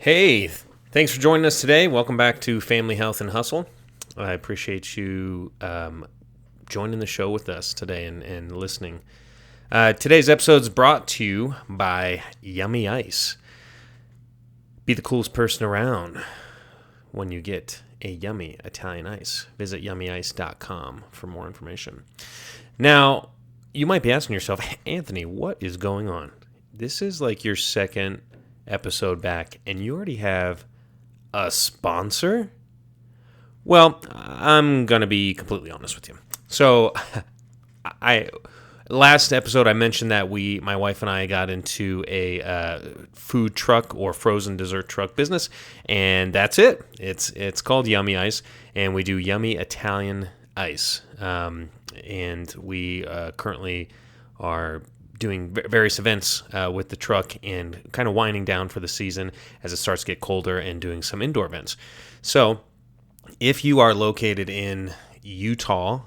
Hey, thanks for joining us today. Welcome back to Family Health and Hustle. I appreciate you joining the show with us today and listening. Today's episode is brought to you by Yummy Ice. Be the coolest person around when you get a yummy Italian ice. Visit yummyice.com for more information. Now, you might be asking yourself, Anthony, what is going on? This is like your second episode back, and you already have a sponsor? Well, I'm going to be completely honest with you. So, last episode I mentioned that my wife and I got into a food truck or frozen dessert truck business, and that's it. It's called Yummy Ice, and we do yummy Italian ice. And we currently are doing various events with the truck and kind of winding down for the season as it starts to get colder and doing some indoor events. So if you are located in Utah,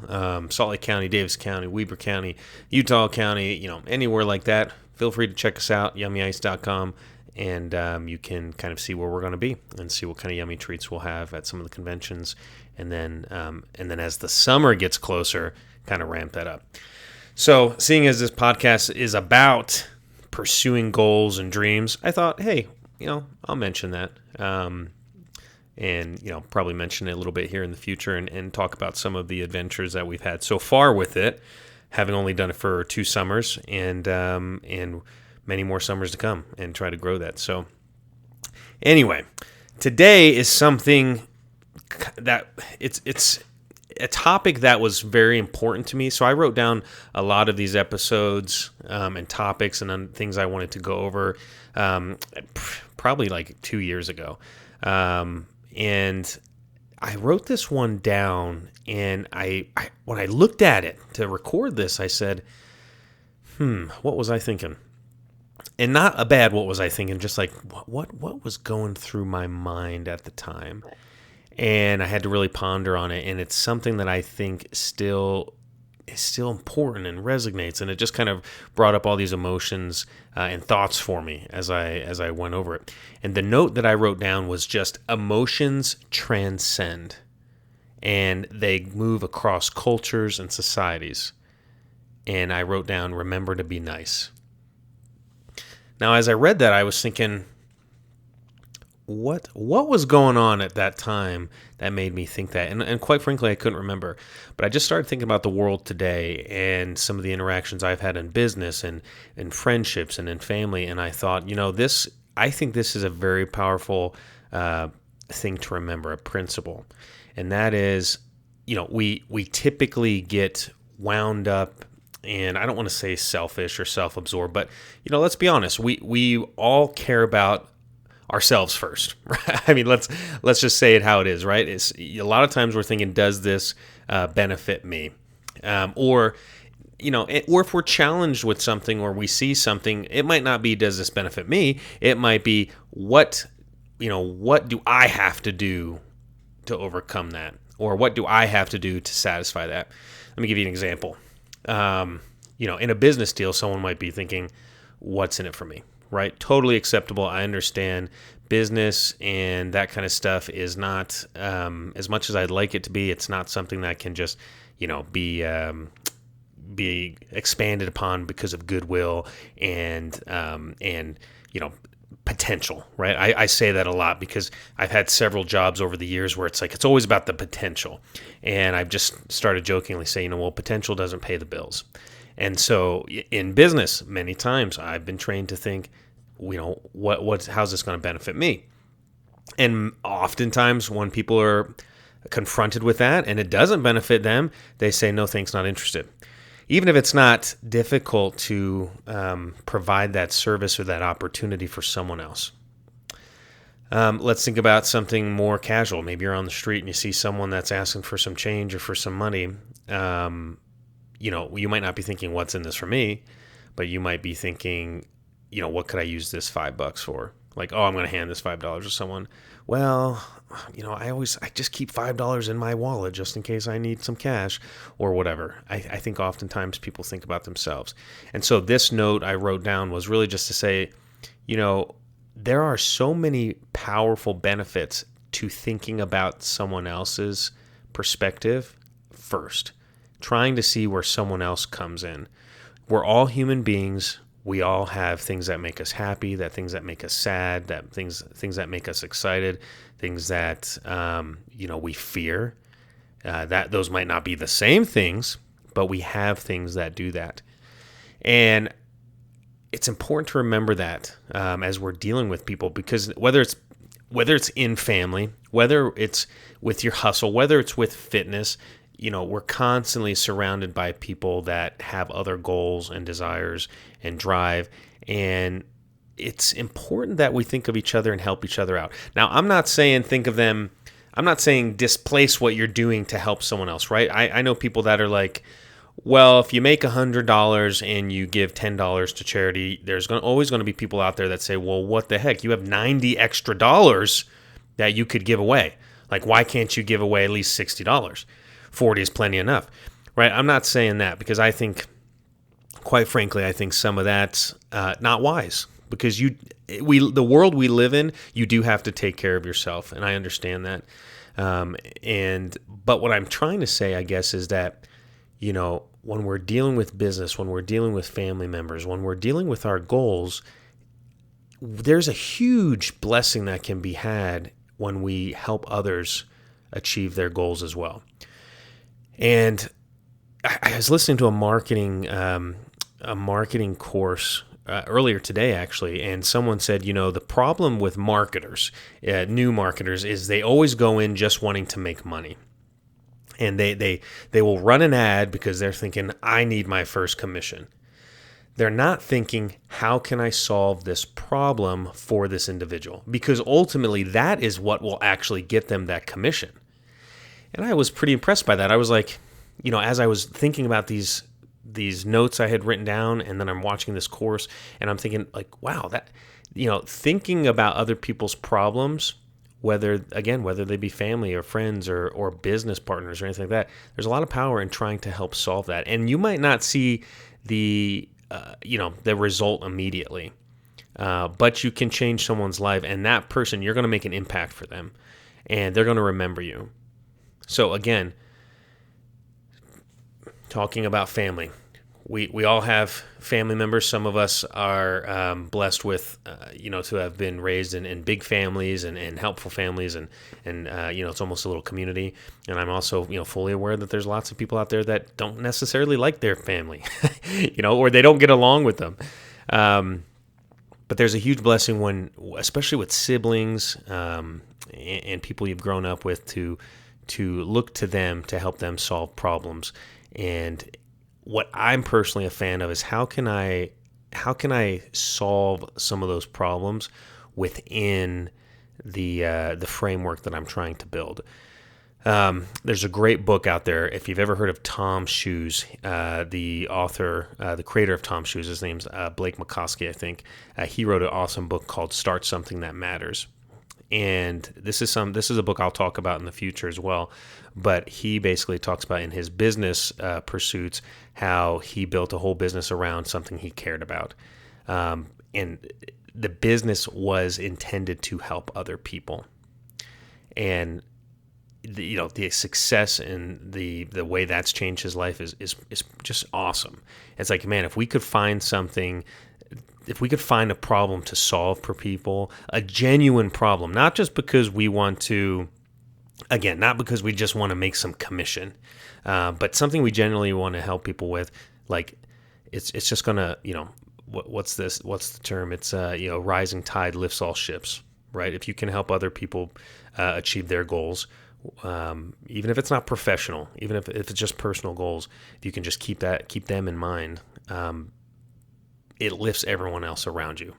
Salt Lake County, Davis County, Weber County, Utah County, anywhere like that, feel free to check us out, yummyice.com, and you can kind of see where we're going to be and see what kind of yummy treats we'll have at some of the conventions. And then as the summer gets closer, kind of ramp that up. So, seeing as this podcast is about pursuing goals and dreams, I thought, hey, I'll mention that. And probably mention it a little bit here in the future and talk about some of the adventures that we've had so far with it, having only done it for 2 summers and many more summers to come, and try to grow that. So, anyway, today is something that it's a topic that was very important to me. So I wrote down a lot of these episodes and topics and things I wanted to go over probably like 2 years ago. And I wrote this one down, and I when I looked at it to record this, I said, what was I thinking? And not a bad what was I thinking, just like what was going through my mind at the time. And I had to really ponder on it, and it's something that I think is still important and resonates, and it just kind of brought up all these emotions and thoughts for me as I went over it. And the note that I wrote down was just emotions transcend, and they move across cultures and societies. And I wrote down, remember to be nice. Now, as I read that, I was thinking, what was going on at that time that made me think that? And quite frankly, I couldn't remember. But I just started thinking about the world today and some of the interactions I've had in business and in friendships and in family. And I thought, I think this is a very powerful thing to remember, a principle. And that is, we typically get wound up, and I don't want to say selfish or self-absorbed, but, let's be honest. We all care about ourselves first. I mean, let's just say it how it is, right? It's a lot of times we're thinking, does this benefit me? Or if we're challenged with something or we see something, it might not be, does this benefit me? It might be, what do I have to do to overcome that? Or what do I have to do to satisfy that? Let me give you an example. In a business deal, someone might be thinking, what's in it for me? Right? Totally acceptable. I understand business and that kind of stuff is not, as much as I'd like it to be, it's not something that can just, be expanded upon because of goodwill and potential, right? I say that a lot because I've had several jobs over the years where it's like, it's always about the potential. And I've just started jokingly saying, well, potential doesn't pay the bills. And so in business, many times I've been trained to think, how's this going to benefit me? And oftentimes when people are confronted with that and it doesn't benefit them, they say, no, thanks, not interested. Even if it's not difficult to provide that service or that opportunity for someone else. Let's think about something more casual. Maybe you're on the street and you see someone that's asking for some change or for some money. You might not be thinking, what's in this for me? But you might be thinking, what could I use this $5 for? Like, oh, I'm going to hand this $5 to someone. Well, I just keep $5 in my wallet just in case I need some cash or whatever. I think oftentimes people think about themselves. And so this note I wrote down was really just to say, there are so many powerful benefits to thinking about someone else's perspective first, trying to see where someone else comes in. We're all human beings. We all have things that make us happy, that things that make us sad, that things that make us excited, things that we fear. That those might not be the same things, but we have things that do that. And it's important to remember that as we're dealing with people, because whether it's in family, whether it's with your hustle, whether it's with fitness, we're constantly surrounded by people that have other goals and desires and drive. And it's important that we think of each other and help each other out. Now, I'm not saying displace what you're doing to help someone else, right? I know people that are like, well, if you make $100 and you give $10 to charity, there's always going to be people out there that say, well, what the heck? You have $90 extra that you could give away. Like, why can't you give away at least $60? 40 is plenty enough, right? I'm not saying that, because I think, quite frankly, I think some of that's not wise, because the world we live in, you do have to take care of yourself, and I understand that. But what I'm trying to say, I guess, is that, when we're dealing with business, when we're dealing with family members, when we're dealing with our goals, there's a huge blessing that can be had when we help others achieve their goals as well. And I was listening to a marketing course earlier today, actually, and someone said, the problem with marketers, new marketers, is they always go in just wanting to make money. And they will run an ad because they're thinking, I need my first commission. They're not thinking, how can I solve this problem for this individual? Because ultimately, that is what will actually get them that commission. And I was pretty impressed by that. I was like, as I was thinking about these notes I had written down, and then I'm watching this course, and I'm thinking, like, wow, that, thinking about other people's problems, whether they be family or friends or business partners or anything like that, there's a lot of power in trying to help solve that. And you might not see the result immediately, but you can change someone's life, and that person, you're going to make an impact for them, and they're going to remember you. So again, talking about family, we all have family members. Some of us are blessed with, to have been raised in big families and helpful families, and it's almost a little community. And I'm also, fully aware that there's lots of people out there that don't necessarily like their family, or they don't get along with them. But there's a huge blessing when, especially with siblings and people you've grown up with, to look to them to help them solve problems. And what I'm personally a fan of is how can I solve some of those problems within the framework that I'm trying to build. There's a great book out there. If you've ever heard of Tom Shoes, the author, the creator of Tom Shoes, his name's Blake McCoskey, I think. He wrote an awesome book called Start Something That Matters. And this is a book I'll talk about in the future as well. But he basically talks about in his business pursuits how he built a whole business around something he cared about. And the business was intended to help other people. And the success and the way that's changed his life is just awesome. It's like, man, if we could find a problem to solve for people, a genuine problem, not just because we want to, again, not because we just want to make some commission, but something we genuinely want to help people with, like it's just gonna, what's the term? It's rising tide lifts all ships, right? If you can help other people achieve their goals, even if it's not professional, even if it's just personal goals, if you can just keep them in mind, it lifts everyone else around you.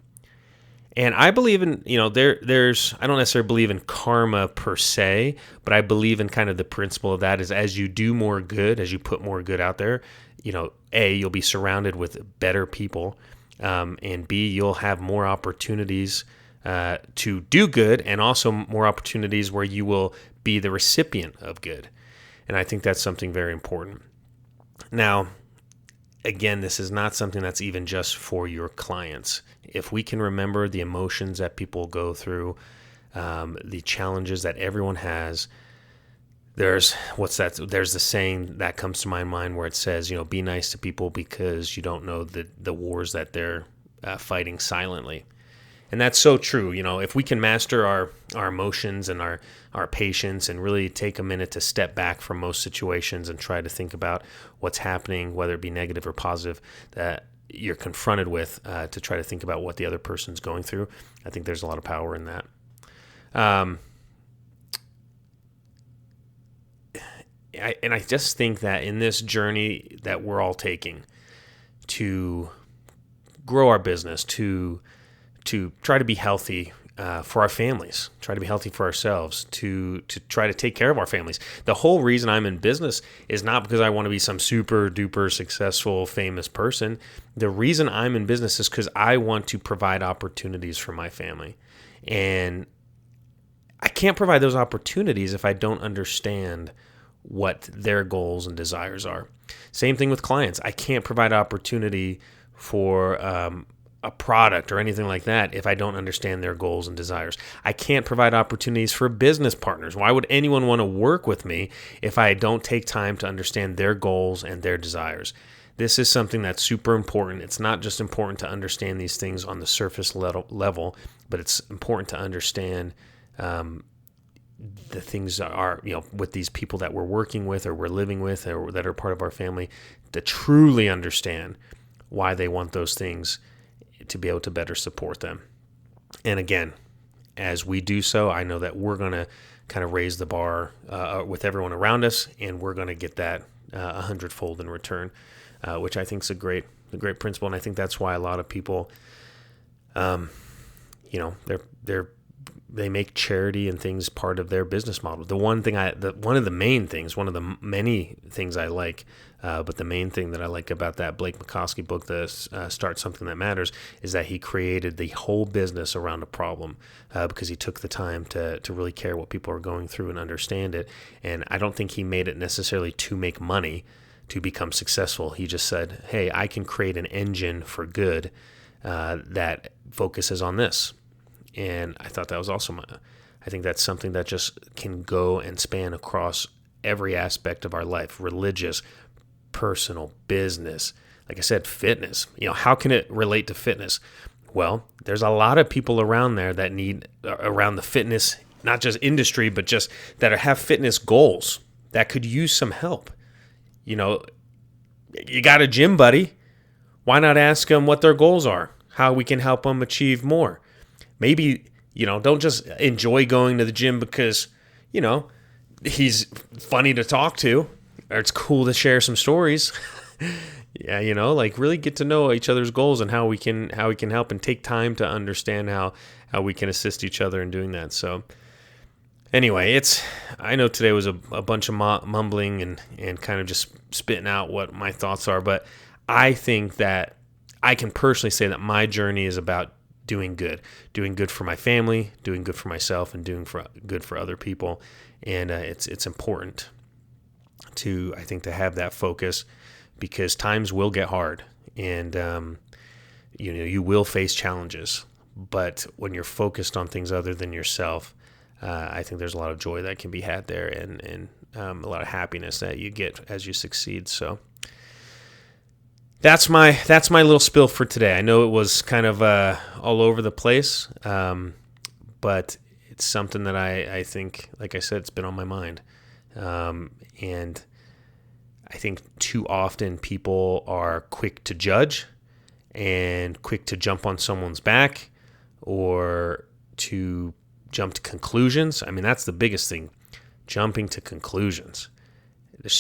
And I believe in, I don't necessarily believe in karma per se, but I believe in kind of the principle of that is as you do more good, as you put more good out there, you'll be surrounded with better people, and B, you'll have more opportunities to do good, and also more opportunities where you will be the recipient of good. And I think that's something very important. Now, again, this is not something that's even just for your clients. If we can remember the emotions that people go through, the challenges that everyone has, there's the saying that comes to my mind where it says, be nice to people because you don't know the wars that they're fighting silently. And that's so true. If we can master our emotions and our patience and really take a minute to step back from most situations and try to think about what's happening, whether it be negative or positive, that you're confronted with, to try to think about what the other person's going through, I think there's a lot of power in that. I just think that in this journey that we're all taking to grow our business, to try to be healthy for our families, try to be healthy for ourselves, to try to take care of our families. The whole reason I'm in business is not because I want to be some super duper successful, famous person. The reason I'm in business is because I want to provide opportunities for my family. And I can't provide those opportunities if I don't understand what their goals and desires are. Same thing with clients. I can't provide opportunity for a product or anything like that if I don't understand their goals and desires. I can't provide opportunities for business partners. Why would anyone want to work with me if I don't take time to understand their goals and their desires? This is something that's super important. It's not just important to understand these things on the surface level, but it's important to understand the things that are, with these people that we're working with or we're living with or that are part of our family, to truly understand why they want those things, to be able to better support them. And again, as we do so, I know that we're going to kind of raise the bar with everyone around us, and we're going to get that 100-fold in return, which I think is a great principle. And I think that's why a lot of people, they make charity and things part of their business model. One of the many things I like, but the main thing that I like about that Blake McCoskey book, the Start Something That Matters, is that he created the whole business around a problem, because he took the time to really care what people are going through and understand it. And I don't think he made it necessarily to make money, to become successful. He just said, hey, I can create an engine for good that focuses on this. And I thought that was awesome. I think that's something that just can go and span across every aspect of our life: religious, personal, business. Like I said, fitness. How can it relate to fitness? Well, there's a lot of people around there that need around the fitness, not just industry, but just that have fitness goals that could use some help. You got a gym buddy. Why not ask them what their goals are? How we can help them achieve more? Maybe, don't just enjoy going to the gym because, he's funny to talk to or it's cool to share some stories. Yeah, really get to know each other's goals and how we can help, and take time to understand how we can assist each other in doing that. So anyway, I know today was a bunch of mumbling and kind of just spitting out what my thoughts are, but I think that I can personally say that my journey is about doing good for my family, doing good for myself, and doing good for other people. And it's important to have that focus, because times will get hard, and you will face challenges. But when you're focused on things other than yourself, I think there's a lot of joy that can be had there, and a lot of happiness that you get as you succeed. So that's my little spill for today. I know it was kind of all over the place, but it's something that I think, like I said, it's been on my mind. And I think too often people are quick to judge and quick to jump on someone's back or to jump to conclusions. I mean, that's the biggest thing, jumping to conclusions.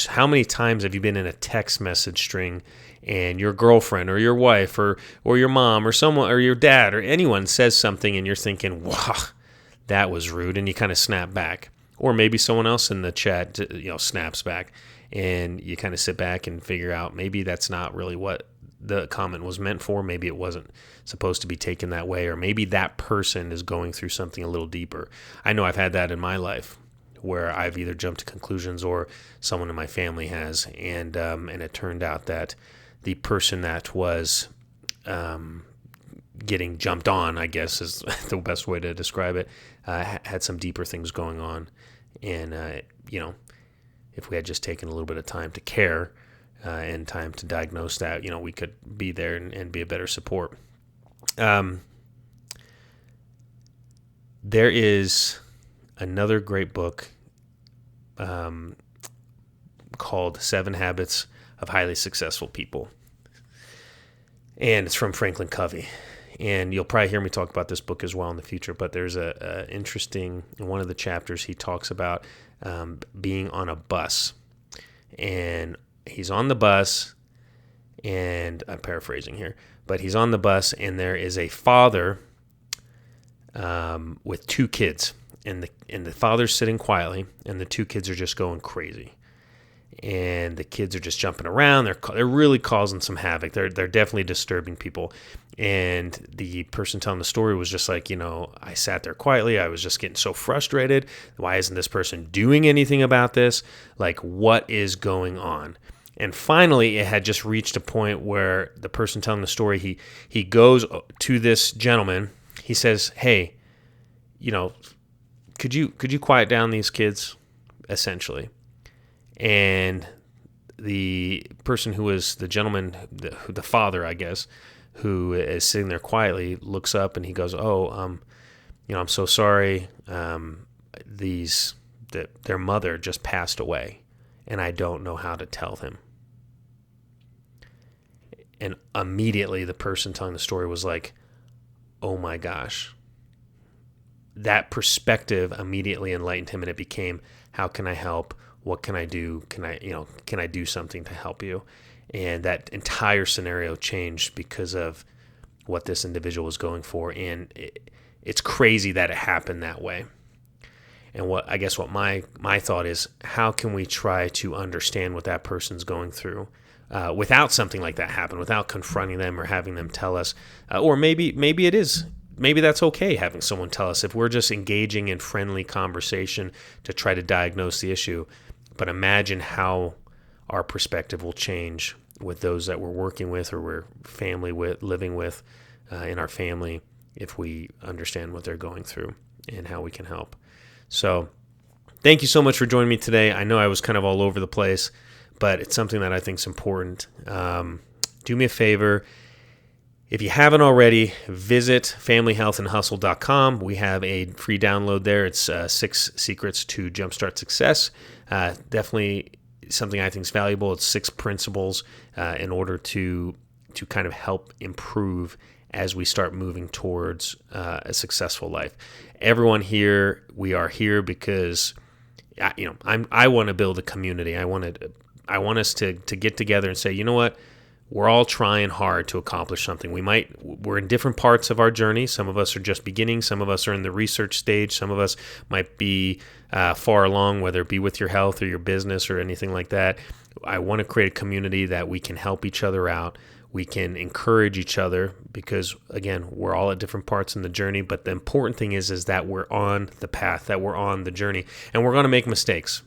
How many times have you been in a text message string and your girlfriend or your wife or your mom or someone or your dad or anyone says something and you're thinking, wow, that was rude, and you kind of snap back? Or maybe someone else in the chat, snaps back, and you kind of sit back and figure out maybe that's not really what the comment was meant for. Maybe it wasn't supposed to be taken that way, or maybe that person is going through something a little deeper. I know I've had that in my life, where I've either jumped to conclusions or someone in my family has, and it turned out that the person that was getting jumped on, I guess is the best way to describe it, had some deeper things going on. And, if we had just taken a little bit of time to care and time to diagnose that, we could be there and be a better support. There is another great book called 7 Habits of Highly Successful People. And it's from Franklin Covey. And you'll probably hear me talk about this book as well in the future, but there's a interesting, in one of the chapters, he talks about being on a bus. And he's on the bus, and I'm paraphrasing here, but he's on the bus, and there is a father with 2 kids. And the father's sitting quietly, and the 2 kids are just going crazy. And the kids are just jumping around. They're really causing some havoc. They're definitely disturbing people. And the person telling the story was just like, I sat there quietly. I was just getting so frustrated. Why isn't this person doing anything about this? Like, what is going on? And finally, it had just reached a point where the person telling the story, he goes to this gentleman. He says, "Hey, could you quiet down these kids?" Essentially. And the person who was the gentleman, the father, I guess, who is sitting there quietly, looks up and he goes, I'm so sorry. Their mother just passed away, and I don't know how to tell them. And immediately the person telling the story was like, oh my gosh. That perspective immediately enlightened him, and it became, how can I help? What can I do? Can I do something to help you? And that entire scenario changed because of what this individual was going for. And it's crazy that it happened that way. And what my thought is, how can we try to understand what that person's going through without something like that happen, without confronting them or having them tell us, or maybe it is. Maybe that's okay having someone tell us if we're just engaging in friendly conversation to try to diagnose the issue. But imagine how our perspective will change with those that we're working with or we're living with in our family if we understand what they're going through and how we can help. So thank you so much for joining me today. I know I was kind of all over the place, but it's something that I think is important. Do me a favor. If you haven't already, visit familyhealthandhustle.com. We have a free download there. It's 6 Secrets to Jumpstart Success. Definitely something I think is valuable. It's 6 principles in order to kind of help improve as we start moving towards a successful life. Everyone here, we are here because I want to build a community. I want us to get together and say, you know what? We're all trying hard to accomplish something. We're in different parts of our journey. Some of us are just beginning. Some of us are in the research stage. Some of us might be far along, whether it be with your health or your business or anything like that. I want to create a community that we can help each other out. We can encourage each other because, again, we're all at different parts in the journey. But the important thing is that we're on the path, that we're on the journey. And we're going to make mistakes.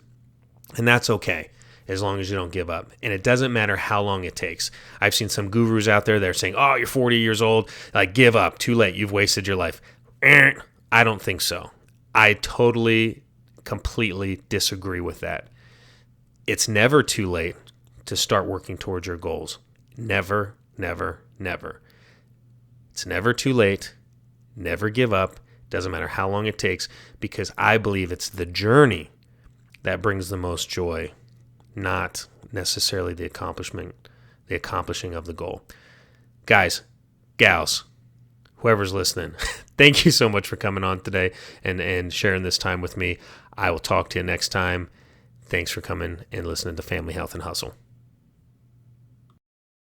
And that's okay, as long as you don't give up. And it doesn't matter how long it takes. I've seen some gurus out there that are saying, oh, you're 40 years old, like give up, too late, you've wasted your life. I don't think so. I totally, completely disagree with that. It's never too late to start working towards your goals. Never, never, never. It's never too late. Never give up. Doesn't matter how long it takes, because I believe it's the journey that brings the most joy, not necessarily the accomplishing of the goal. Guys, gals, whoever's listening, thank you so much for coming on today and sharing this time with me. I will talk to you next time. Thanks for coming and listening to Family Health and Hustle.